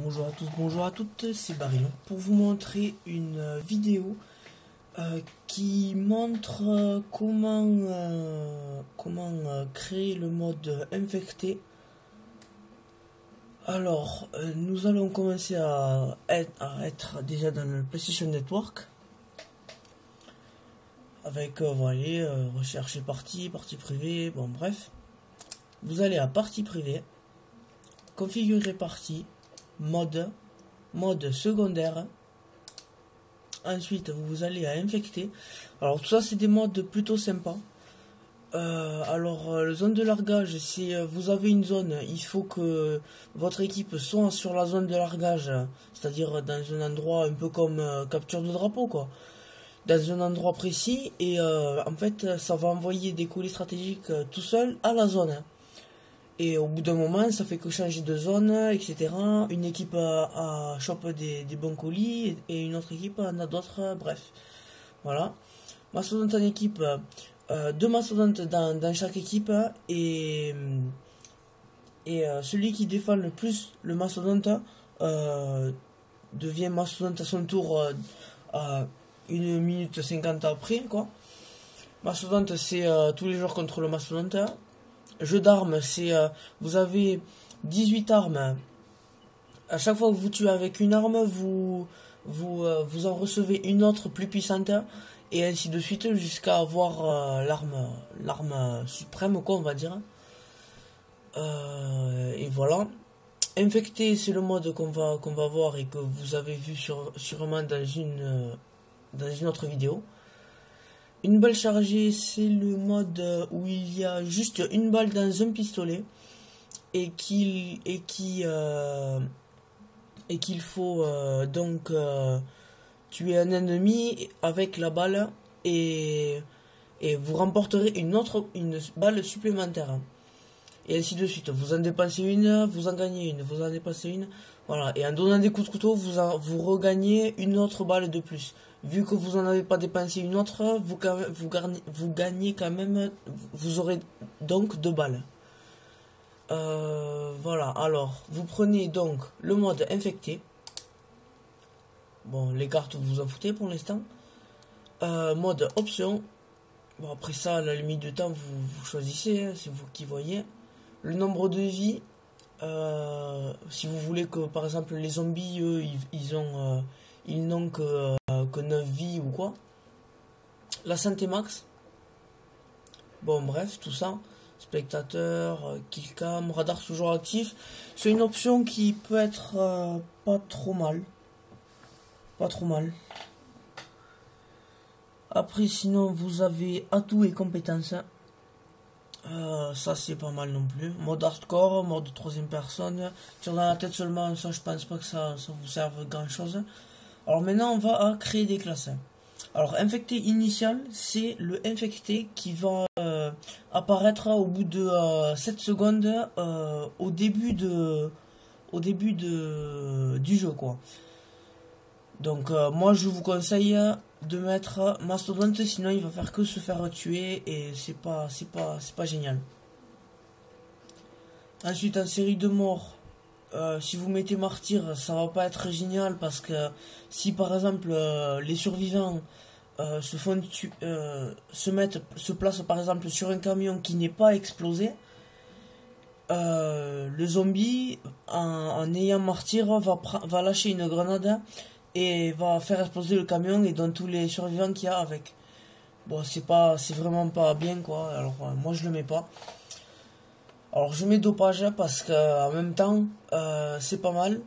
Bonjour à tous, bonjour à toutes, c'est Barillon pour vous montrer une vidéo qui montre comment créer le mode infecté. Alors, nous allons commencer à être déjà dans le PlayStation Network avec voilà, rechercher partie privée, bon bref. Vous allez à partie privée, configurer partie, mode secondaire. Ensuite vous allez à infecter. Alors tout ça c'est des modes plutôt sympas. La zone de largage, c'est vous avez une zone, il faut que votre équipe soit sur la zone de largage, c'est-à-dire dans un endroit un peu comme capture de drapeau quoi, dans un endroit précis, et en fait ça va envoyer des colis stratégiques tout seul à la zone. Et au bout d'un moment, ça fait que changer de zone, etc. Une équipe chope des bons colis et une autre équipe en a d'autres, bref. Voilà. Mastodonte en équipe, deux mastodontes dans chaque équipe, et celui qui défend le plus le mastodonte devient mastodonte à son tour à 1 minute 50 après, quoi. Mastodonte, c'est tous les jours contre le mastodonte. Jeu d'armes, c'est vous avez 18 armes. À chaque fois que vous tuez avec une arme, vous en recevez une autre plus puissante, et ainsi de suite jusqu'à avoir l'arme suprême, quoi, on va dire. Et voilà. Infecté, c'est le mode qu'on va voir et que vous avez vu sûrement dans une autre vidéo. Une balle chargée, c'est le mode où il y a juste une balle dans un pistolet et qu'il faut donc tuer un ennemi avec la balle, et vous remporterez une balle supplémentaire. Et ainsi de suite. Vous en dépensez une, vous en gagnez une, vous en dépensez une. Voilà. Et en donnant des coups de couteau, vous regagnez une autre balle de plus. Vu que vous n'en avez pas dépensé une autre, vous gagnez quand même, vous aurez donc 2 balles. Voilà, alors, vous prenez donc le mode infecté. Bon, les cartes, vous en foutez pour l'instant. Mode option. Bon, après ça, à la limite de temps, vous choisissez, hein, c'est vous qui voyez. Le nombre de vies. Si vous voulez que, par exemple, les zombies, eux, ils n'ont que 9 vies ou quoi. La santé max. Bon bref, tout ça. Spectateur, killcam, radar toujours actif. C'est une option qui peut être pas trop mal. Pas trop mal. Après sinon vous avez atouts et compétences. Ça c'est pas mal non plus. Mode hardcore, mode 3ème personne. Tir dans la tête seulement, ça je pense pas que ça vous serve grand chose. Alors maintenant on va créer des classes. Alors infecté initial, c'est le infecté qui va apparaître au bout de 7 secondes au début du jeu quoi. Donc moi je vous conseille de mettre mastodonte, sinon il va faire que se faire tuer et c'est pas génial. Ensuite en série de morts, si vous mettez martyr, ça va pas être génial parce que si par exemple les survivants se placent par exemple sur un camion qui n'est pas explosé, le zombie en ayant martyr va lâcher une grenade et va faire exploser le camion et dans tous les survivants qu'il y a avec. Bon, c'est vraiment pas bien quoi. Alors moi je le mets pas. Alors je mets dopage parce que en même temps c'est pas mal,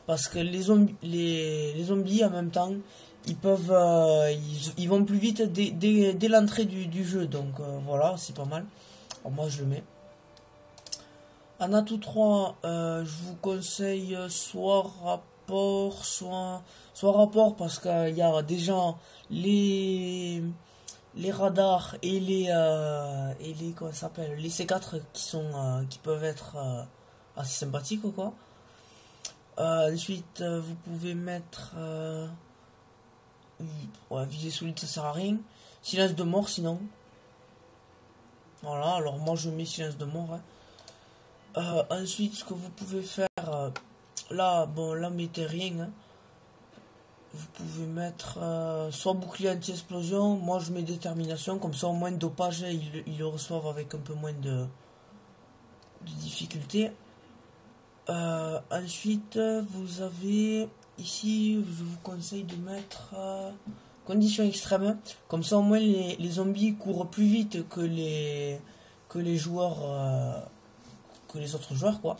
parce que les zombies en même temps ils peuvent ils vont plus vite dès l'entrée du jeu, donc voilà, c'est pas mal. Alors moi je le mets. En atout 3, je vous conseille soit rapport, soit rapport, parce qu'il y a déjà les radars et les comment ça s'appelle, les C4 qui peuvent être assez sympathiques quoi. Ensuite vous pouvez mettre ouais, visée solide, ça sert à rien. Silence de mort sinon. Voilà, alors moi je mets silence de mort. Ensuite ce que vous pouvez faire, là, bon, là, mettez rien. Hein. Vous pouvez mettre soit bouclier anti-explosion. Moi, je mets détermination. Comme ça, au moins, de dopage, ils le reçoivent avec un peu moins de difficulté. Ensuite, vous avez ici, je vous conseille de mettre conditions extrêmes. Comme ça, au moins, les zombies courent plus vite que les joueurs, que les autres joueurs, quoi.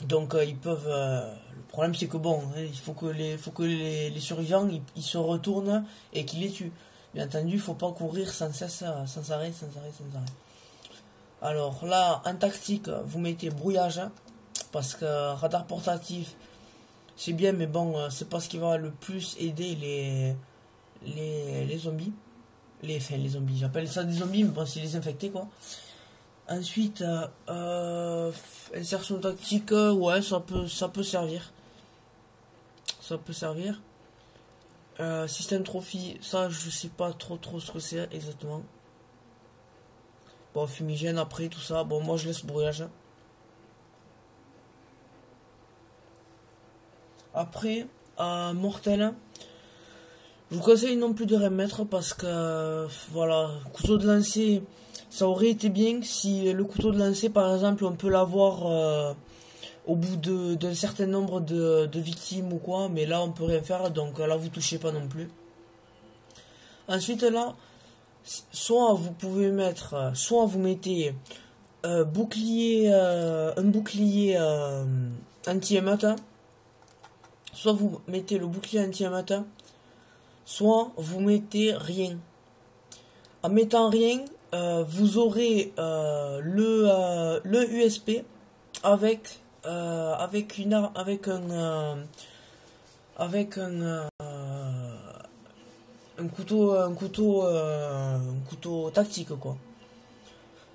Donc, ils peuvent. Le problème, c'est que bon, il faut que les survivants ils se retournent et qu'ils les tuent. Bien entendu, il faut pas courir sans cesse, sans arrêt. Alors là, en tactique, vous mettez brouillage. Parce que radar portatif, c'est bien, mais bon, c'est pas ce qui va le plus aider les zombies. Les zombies, j'appelle ça des zombies, mais bon, c'est les infectés, quoi. Ensuite, insertion tactique, ouais, ça peut servir. Ça peut servir. Système trophy, ça, je sais pas trop ce que c'est exactement. Bon, fumigène après, tout ça. Bon, moi, je laisse brouillage. Après, mortel, je vous conseille non plus de rien mettre parce que, voilà, couteau de lancer, ça aurait été bien si le couteau de lancer, par exemple, on peut l'avoir au bout d'un certain nombre de victimes ou quoi, mais là, on peut rien faire, donc là, vous touchez pas non plus. Ensuite, là, soit vous pouvez mettre, soit vous mettez un bouclier anti-hémate. Soit vous mettez le bouclier anti-hémate, soit vous mettez rien. En mettant rien, vous aurez le USP avec un couteau tactique, quoi.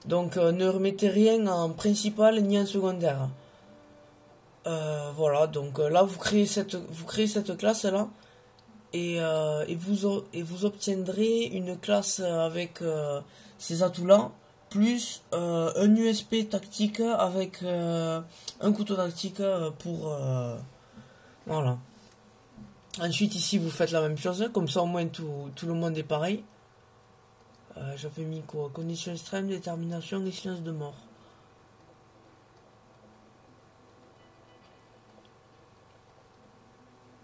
Donc ne remettez rien en principal ni en secondaire. Voilà, donc là vous créez cette classe là et vous obtiendrez une classe avec ces atouts là plus un USP tactique avec un couteau tactique pour voilà. Ensuite ici vous faites la même chose, comme ça au moins tout le monde est pareil. J'avais mis quoi? Conditions extrêmes, détermination et silence de mort.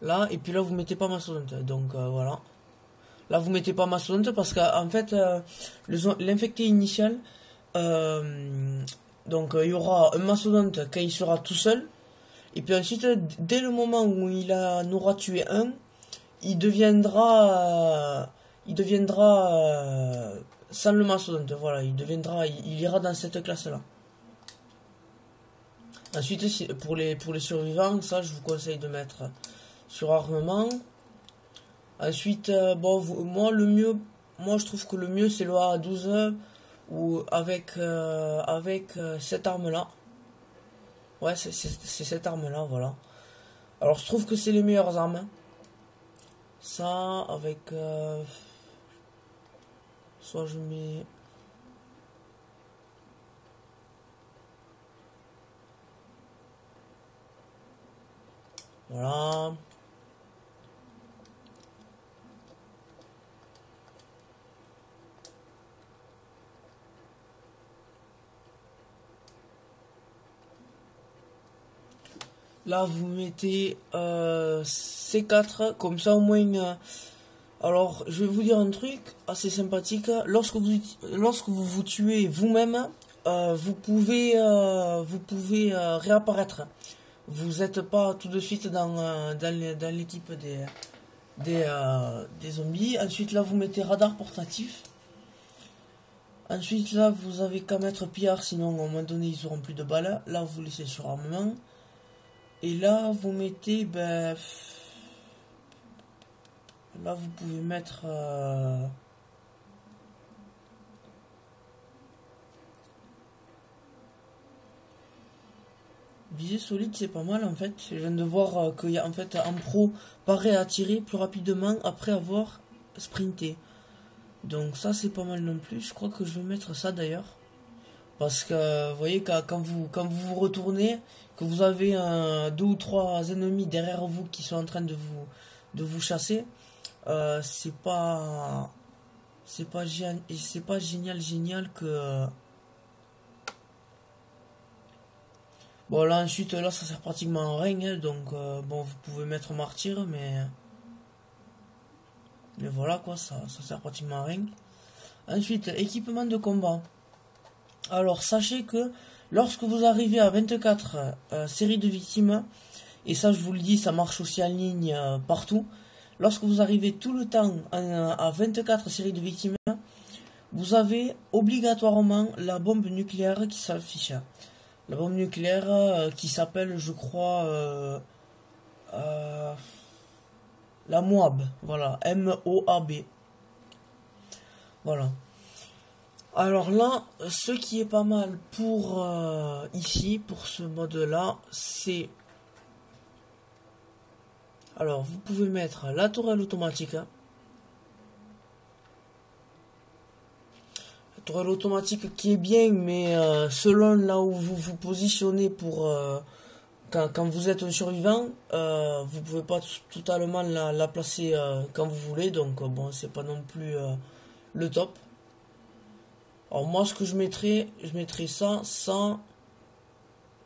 Là, et puis là, vous mettez pas mastodonte. Donc, voilà. Là, vous mettez pas mastodonte parce qu'en fait, l'infecté initial, donc, il y aura un mastodonte quand il sera tout seul. Et puis ensuite, dès le moment où il en aura tué un, il deviendra sans le mastodonte. Voilà, il ira dans cette classe-là. Ensuite, pour les survivants, ça, je vous conseille de mettre sur armement. Ensuite, bon, moi je trouve que le mieux c'est le A12 ou avec cette arme là. Ouais, c'est cette arme là, voilà. Alors je trouve que c'est les meilleures armes. Ça avec soit je mets voilà. Là, vous mettez C4, comme ça au moins. Alors, je vais vous dire un truc assez sympathique. Lorsque vous tuez vous-même, vous pouvez réapparaître. Vous n'êtes pas tout de suite dans l'équipe des zombies. Ensuite, là, vous mettez radar portatif. Ensuite, là, vous avez qu'à mettre pillard, sinon, à un moment donné, ils auront plus de balles. Là, vous laissez sur armement. Et là, vous mettez, ben, là, vous pouvez mettre, visée solide, c'est pas mal, en fait. Je viens de voir qu'il y a, en fait, un pro paraît à tirer plus rapidement après avoir sprinté. Donc ça, c'est pas mal non plus. Je crois que je vais mettre ça, d'ailleurs. Parce que vous voyez quand vous retournez, que vous avez deux ou trois ennemis derrière vous qui sont en train de vous chasser, c'est pas c'est pas génial que bon là ensuite là ça sert pratiquement à rien hein, donc bon vous pouvez mettre martyr mais voilà quoi ça sert pratiquement à rien. Ensuite équipement de combat. Alors sachez que lorsque vous arrivez à 24 séries de victimes, et ça je vous le dis ça marche aussi en ligne partout, lorsque vous arrivez tout le temps à 24 séries de victimes, vous avez obligatoirement la bombe nucléaire qui s'affiche. La bombe nucléaire qui s'appelle je crois la MOAB, voilà, MOAB. Voilà. Alors là, ce qui est pas mal pour ici, pour ce mode-là, c'est... Alors, vous pouvez mettre la tourelle automatique. La tourelle automatique qui est bien, mais selon là où vous vous positionnez pour... quand vous êtes un survivant, vous pouvez pas totalement la placer quand vous voulez, donc bon, c'est pas non plus le top. Alors moi ce que je mettrais ça, ça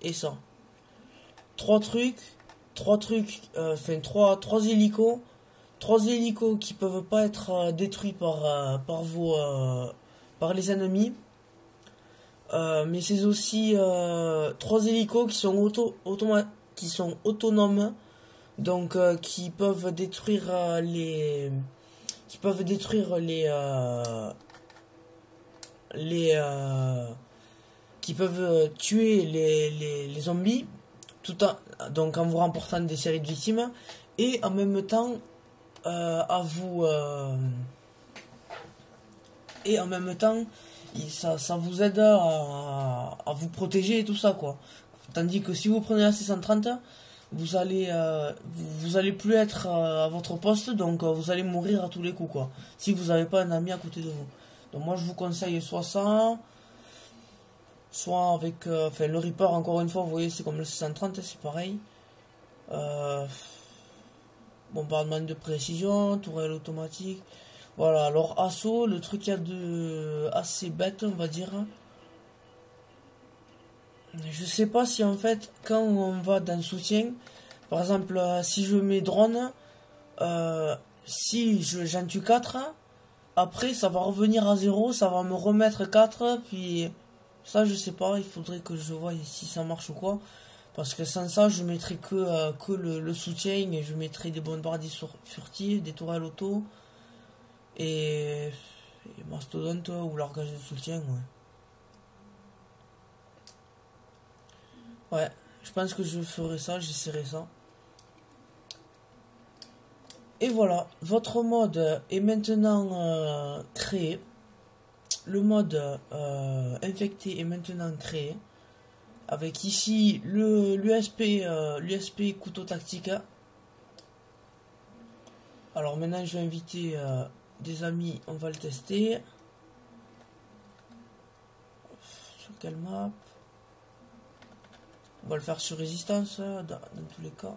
et ça. Trois hélicos. Trois hélicos qui peuvent pas être détruits par les ennemis. Mais c'est aussi trois hélicos qui sont autonomes. Donc qui peuvent détruire les qui peuvent tuer les zombies donc en vous remportant des séries de victimes et en même temps ça vous aide à vous protéger et tout ça quoi. Tandis que si vous prenez la C130 vous allez plus être à votre poste, donc vous allez mourir à tous les coups quoi, si vous n'avez pas un ami à côté de vous. Donc moi je vous conseille soit ça, soit avec le Reaper, encore une fois vous voyez c'est comme le 630, c'est pareil. Bombardement de précision, tourelle automatique. Voilà, alors assaut, le truc qu'il y a de assez bête on va dire. Je sais pas si en fait quand on va dans le soutien, par exemple si je mets drone, si j'en tue 4, après ça va revenir à 0, ça va me remettre 4, puis ça je sais pas, il faudrait que je voie si ça marche ou quoi. Parce que sans ça je mettrais que le soutien et je mettrais des bombardiers furtifs, des tourelles auto et mastodonte ou largage de soutien ouais. Ouais, je pense que je ferai ça, j'essaierai ça. Et voilà, votre mode est maintenant créé. Le mode infecté est maintenant créé. Avec ici l'USP couteau tactique. Alors maintenant je vais inviter des amis, on va le tester. Sur quelle map? On va le faire sur résistance dans tous les cas.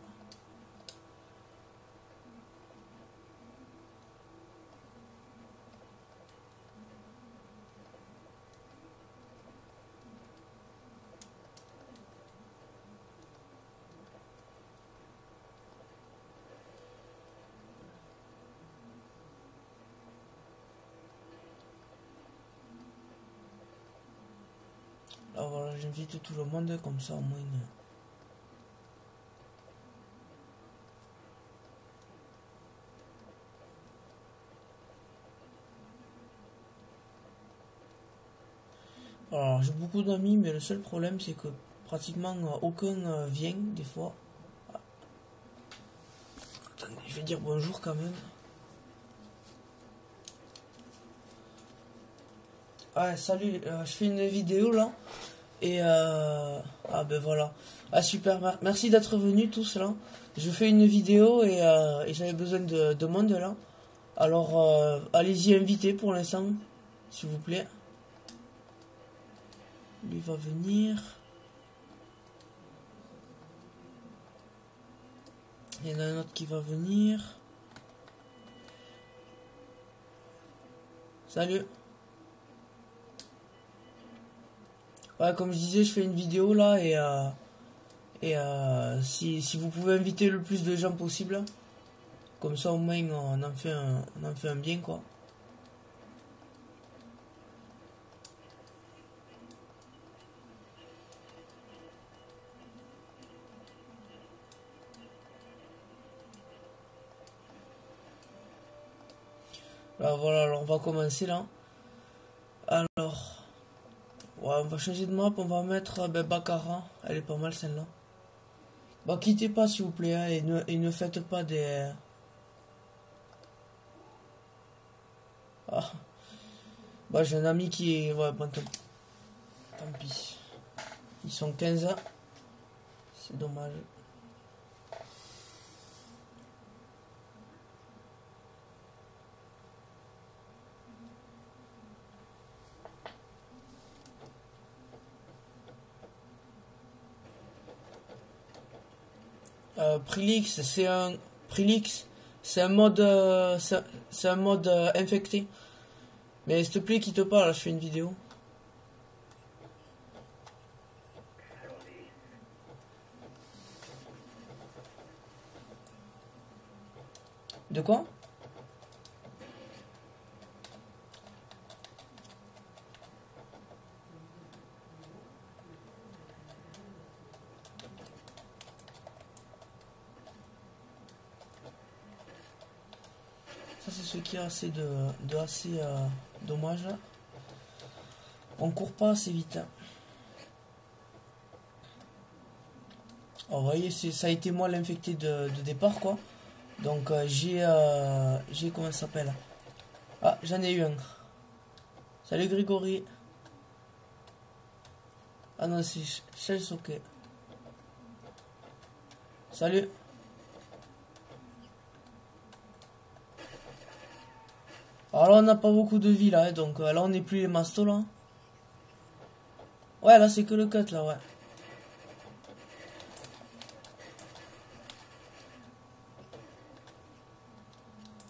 Là voilà, j'invite tout le monde comme ça au moins. Alors j'ai beaucoup d'amis mais le seul problème c'est que pratiquement aucun vient des fois. Attendez, je vais dire bonjour quand même. Ouais, salut, je fais une vidéo là. Et ah ben voilà. Ah super, merci d'être venus tous là. Je fais une vidéo et j'avais besoin de monde là. Alors allez-y inviter pour l'instant, s'il vous plaît. Lui va venir. Il y en a un autre qui va venir. Salut. Ouais, comme je disais, je fais une vidéo là et si vous pouvez inviter le plus de gens possible, comme ça au moins on en fait un bien quoi. Là voilà, alors on va commencer là. Alors, ouais, on va changer de map, on va mettre Baccarat, elle est pas mal celle-là. Bah quittez pas s'il vous plaît, hein, et ne faites pas des... Ah, bah j'ai un ami qui est... Ouais, bon, tant pis. Ils sont 15 ans, c'est dommage. Prilix, c'est un mode, c'est un mode infecté. Mais s'il te plaît, quitte pas, là, je fais une vidéo. De quoi? Ça, c'est ce qui est assez de assez dommage. On court pas assez vite. Alors, vous voyez, ça a été moi l'infecté de départ, quoi. Donc, j'ai comment ça s'appelle? Ah, j'en ai eu un. Salut Grégory. Ah non, c'est Shelsoke. Salut. Alors là, on n'a pas beaucoup de vie là, hein, donc là, on n'est plus les mastos là. Ouais, là, c'est que le cut là, ouais.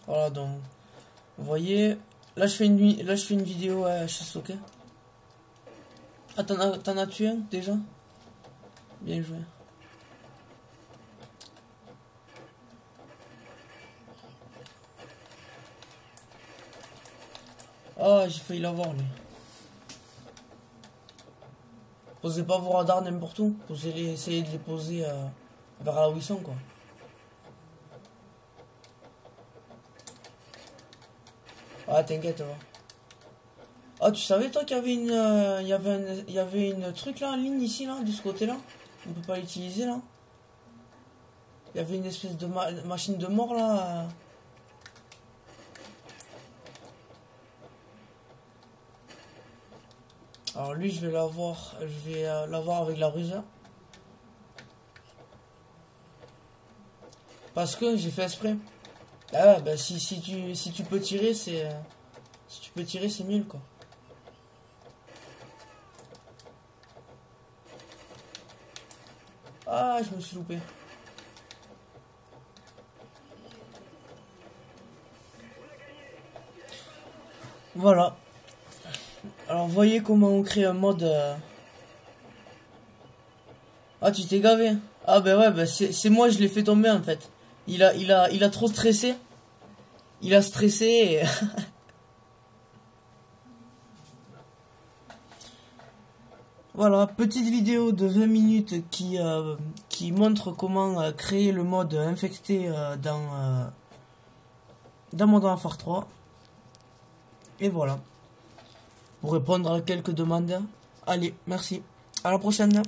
Voilà, donc, vous voyez, là, je fais une vidéo chez Soke. Ah, t'en as tué un déjà? Bien joué. Ah, j'ai failli l'avoir lui. Posez pas vos radars n'importe où. Essayez de les poser vers là où ils sont, quoi. Ah, t'inquiète, va. Ah, tu savais toi qu'il y avait il y avait une truc là en ligne ici là, de ce côté-là. On peut pas l'utiliser là. Il y avait une espèce de machine de mort là. Alors lui, je vais l'avoir avec la ruse. Parce que j'ai fait exprès. Ah ouais, bah si tu peux tirer, c'est si tu peux tirer, c'est nul quoi. Ah, je me suis loupé. Voilà. Alors voyez comment on crée un mode. Ah, tu t'es gavé. Ah ben ouais, bah c'est moi, je l'ai fait tomber en fait. Il a trop stressé. Il a stressé et... Voilà, petite vidéo de 20 minutes qui montre comment créer le mode infecté dans Modern Warfare 3. Et voilà. Pour répondre à quelques demandes. Allez, merci. À la prochaine.